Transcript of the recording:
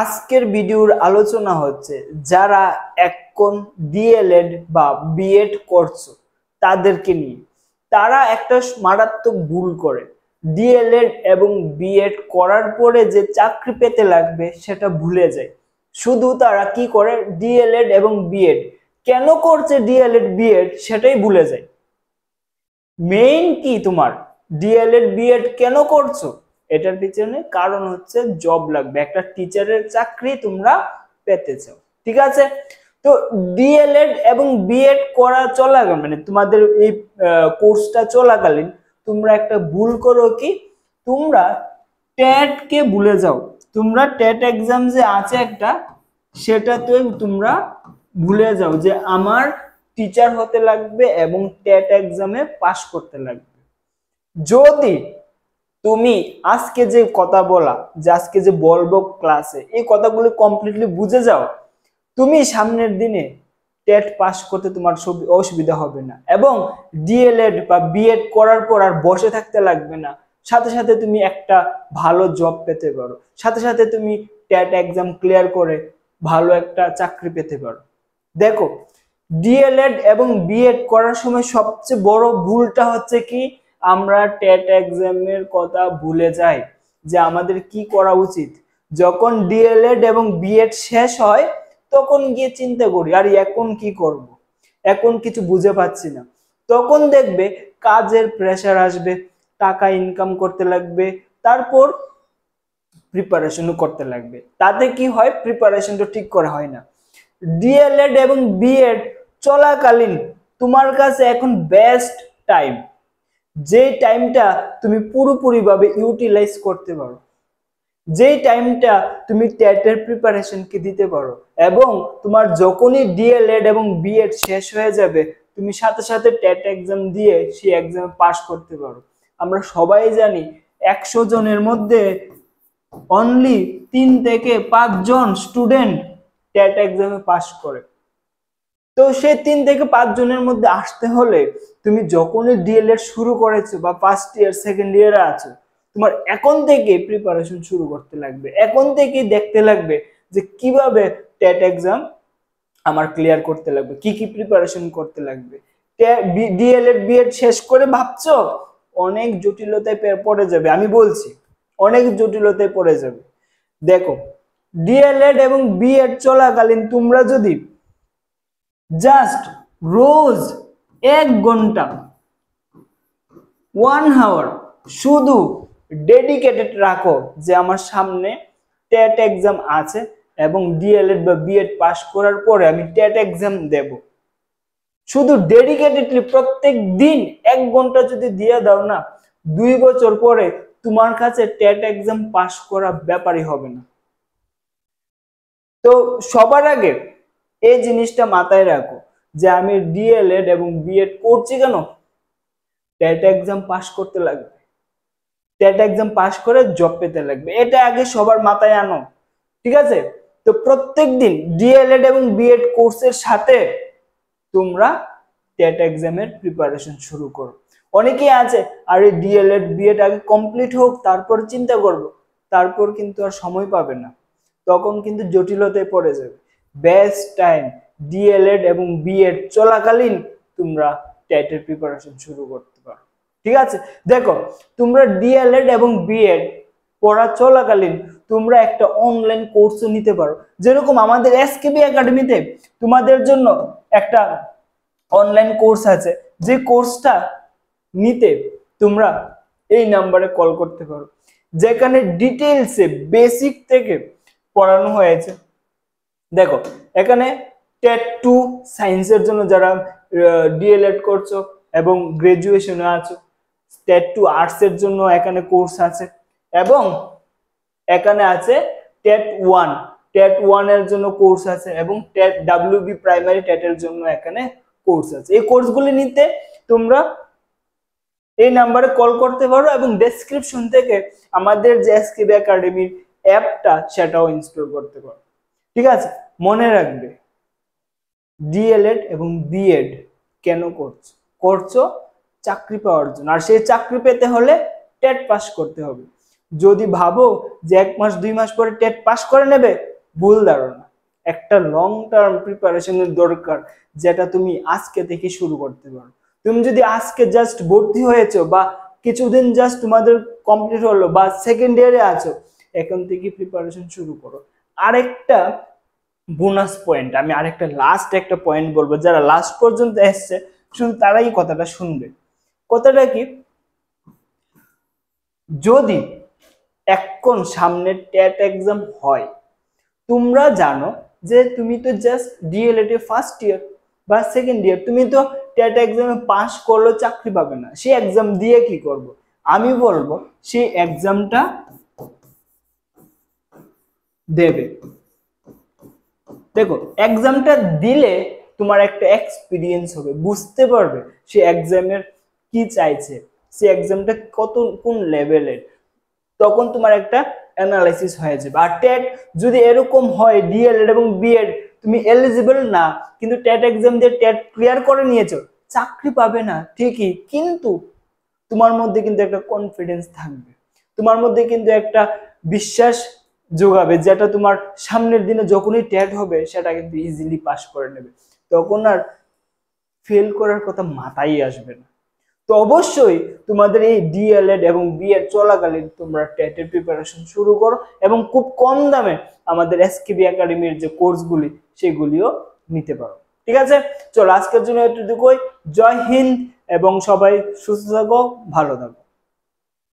আজকের ভিডিওর আলোচনা হচ্ছে যারা এখন ডিএলএড বা বিএড করছো তাদেরকে নিয়ে। তারা একটা মারাত্মক ভুল করে, ডিএলএড এবং বিএড করার পরে যে চাকরি পেতে লাগবে সেটা ভুলে যায়। শুধু তারা কি করে, ডিএলএড এবং বিএড কেন করছে, ডিএলএড বিএড সেটাই ভুলে যায়। মেইন কি তোমার ডিএলএড বিএড কেন করছো, এটার পিছনে কারণ হচ্ছে জব লাগবে, একটা টিচারের চাকরি তোমরা পেতে চাও, ঠিক আছে? তো ডিএলএড এবং বিএড করা চলাকালীন, মানে তোমাদের এই কোর্সটা চলাকালীন তোমরা একটা ভুল করো কি, তোমরা টেট কে ভুলে যাও। তোমরা টেট এক্সাম যে আছে একটা, সেটাতে তোমরা ভুলে যাও যে আমার টিচার হতে লাগবে এবং টেট এক্সামে পাস করতে লাগবে। যদি তুমি আজকে যে কথা বলা, যে আজকে যে বলবো ক্লাসে, এই কথাগুলো কমপ্লিটলি বুঝে যাও, তুমি সামনের দিনে টেট পাস করতে তোমার অসুবিধা হবে না, এবং ডিএলএড বা বিএড করার পর আর বসে থাকতে লাগবে না। সাথে সাথে তুমি একটা ভালো জব পেতে পারো, সাথে সাথে তুমি টেট এক্সাম ক্লিয়ার করে ভালো একটা চাকরি পেতে পারো। দেখো, ডিএলএড এবং বিএড করার সময় সবচেয়ে বড় ভুলটা হচ্ছে কি, আমরা টেট এক্সামের কথা ভুলে যাই যে আমাদের কি করা উচিত। যখন ডিএলএড এবং বিএড শেষ হয় তখন গিয়ে চিন্তা করি আর এখন কি করব, এখন কিছু বুঝে পাচ্ছি না। তখন দেখবে কাজের প্রেসার আসবে, টাকা ইনকাম করতে লাগবে, তারপর প্রিপারেশনও করতে লাগবে। তাতে কি হয়, প্রিপারেশনটা ঠিক করা হয় না। ডিএলএড এবং বিএড চলাকালীন তোমার কাছে এখন বেস্ট টাইম, যে টাইমটা তুমি পুরোপুরিভাবে ইউটিলাইজ করতে পারো, যেই টাইমটা তুমি টেটের প্রিপারেশনকে দিতে পারো, এবং তোমার যখনই ডিএলএড এবং বিএড শেষ হয়ে যাবে তুমি সাথে সাথে টেট এক্সাম দিয়ে সেই এক্সাম পাস করতে পারো। আমরা সবাই জানি 100 জনের মধ্যে অনলি 3 থেকে 5 জন স্টুডেন্ট টেট এক্সামে পাস করে। তো সেই 3 থেকে 5 জনের মধ্যে আসতে হলে তুমি যখনই ডিএলএড শুরু করেছো বা ফার্স্ট ইয়ার সেকেন্ড ইয়ারে আছো, তোমার এখন থেকে প্রিপারেশন শুরু করতে লাগবে, এখন থেকে দেখতে লাগবে যে কিভাবে টেট এক্সাম আমার ক্লিয়ার করতে লাগবে, কি কি প্রিপারেশন করতে লাগবে। ডিএলএড বিএড শেষ করে ভাবছো অনেক জটিলতায় পড়ে যাবে, আমি বলছি অনেক জটিলতায় পড়ে যাবে। দেখো, ডিএলএড এবং বিএড চলাকালীন তোমরা যদি জাস্ট রোজ 1 ঘন্টা 1 আওয়ার শুধু ডেডিকেটেড রাখো যে আমার সামনে টেট এক্সাম আছে এবং ডিএলএড বা বিএড পাস করার পরে আমি টেট এক্সাম দেব, শুধু ডেডিকেটেডলি প্রত্যেক দিন 1 ঘন্টা যদি দিয়ে দাও না, 2 বছর পরে তোমার কাছে টেট এক্সাম পাস করা ব্যাপারই হবে না। তো সবার আগে এই জিনিসটা মাথায় রাখো যে আমি ডিএলএড এবং বিএড করছি কেন, টেট এক্সাম পাস করতে লাগবে, টেট এক্সাম পাস করে জব পেতে লাগবে, এটা আগে সবার মাথায় আনো, ঠিক আছে? তো প্রত্যেকদিন ডিএলএড এবং বিএড কোর্সের সাথে তোমরা টেট এক্সামের প্রিপারেশন শুরু করো। অনেকেই আছে আরে ডিএলএড বিএড আগে কমপ্লিট হোক তারপর চিন্তা করব, তারপর কিন্তু আর সময় পাবে না, তখন কিন্তু জটিলতায় পড়ে যাবে। বেস্ট টাইম ডিএলএড এবং বিএড চলাকালীন তোমরা টেটের প্রিপারেশন শুরু করতে পারো, ঠিক আছে? দেখো, তোমরা ডিএলএড এবং বিএড পড়া চলাকালীন তোমরা একটা অনলাইন কোর্সও নিতে পারো। যেরকম আমাদের এসকেবি একাডেমিতে তোমাদের জন্য একটা অনলাইন কোর্স আছে, যে কোর্সটা নিতে তোমরা এই নাম্বারে কল করতে পারো, যেখানে ডিটেইলসে বেসিক থেকে পড়ানো হয়েছে। দেখো, এখানে টেট 2 সায়েন্সের জন্য যারা ডিএলএড করছো এবং গ্রাজুয়েশনে আছো, টেট 2 আর্টসের জন্য এখানে কোর্স আছে, এবং এখানে আছে টেট 1, টেট 1 এর জন্য কোর্স আছে, এবং টেট ডাব্লিউবি প্রাইমারি টেটের জন্য এখানে কোর্স আছে। এই কোর্সগুলি নিতে তোমরা এই নাম্বারে কল করতে পারো, এবং ডেসক্রিপশন থেকে আমাদের যে এসকেবি একাডেমির অ্যাপটা সেটাও ইনস্টল করতে পারো, ঠিক আছে? মনে রাখবে, ডিএলএড এবং বিএড কেন করছো চাকরি পাওয়ার জন্য, আর সেই চাকরি পেতে হলে টেট পাস করতে হবে। যদি ভাবো যে 1 মাস 2 মাস পরে টেট পাস করে নেবে, ভুল ধারণা। একটা লং টার্ম প্রিপারেশনের দরকার, যেটা তুমি আজকে থেকে শুরু করতে পারো। তুমি যদি আজকে জাস্ট ভর্তি হয়েছো বা কিছুদিন জাস্ট তোমাদের কমপ্লিট হলো বা সেকেন্ড ইয়ারে আছো, এখন থেকে প্রিপারেশন শুরু করো। আরেকটা বোনাস পয়েন্ট, আমি আরেকটা লাস্ট একটা পয়েন্ট বলবো, যারা লাস্ট পর্যন্ত এসছে শুধু তারাই কথাটা শুনবে। কথাটা কি, যদি এখন সামনে টেট এক্সাম হয়, তোমরা জানো যে তুমি তো জাস্ট ডিএলএড এ ফার্স্ট ইয়ার বা সেকেন্ড ইয়ার, তুমি তো টেট এক্সামে পাস করলেও চাকরি পাবে না, সেই এক্সাম দিয়ে কি করব? আমি বলবো সেই এক্সামটা দেবে। দেখো, এক্সামটা দিলে তোমার একটা এক্সপিরিয়েন্স হবে, বুঝতে পারবে সে এক্সামের কি চাইছে, সে এক্সামটা কত কোন লেভেলের, তখন তোমার একটা অ্যানালাইসিস হয়ে যাবে। আর টেট যদি এরকম হয় ডিএলএড এবং বিএড তুমি এলিজিবল না, কিন্তু টেট এক্সাম দিয়ে টেট ক্লিয়ার করে নিয়েছো, চাকরি পাবে না ঠিকই, কিন্তু তোমার মধ্যে কিন্তু একটা কনফিডেন্স থাকবে, তোমার মধ্যে কিন্তু একটা বিশ্বাস যোগাবে, যেটা তোমার সামনের দিনে যখনই টেট হবে সেটা কিন্তু ইজিলি পাস করে নেবে, তখন আর ফেল করার কথা মাথায় আসবে না। তো অবশ্যই তোমাদের এই ডিএলএড এবং বিএড চলাকালীন তোমরা টেটের প্রিপারেশন শুরু করো, এবং খুব কম দামে আমাদের এসকেবি একাডেমির যে কোর্সগুলি সেগুলিও নিতে পারো। ঠিক আছে, চলো আজকের জন্য এটুকুই। জয় হিন্দ এবং সবাই সুস্থ থাকো, ভালো থাকো।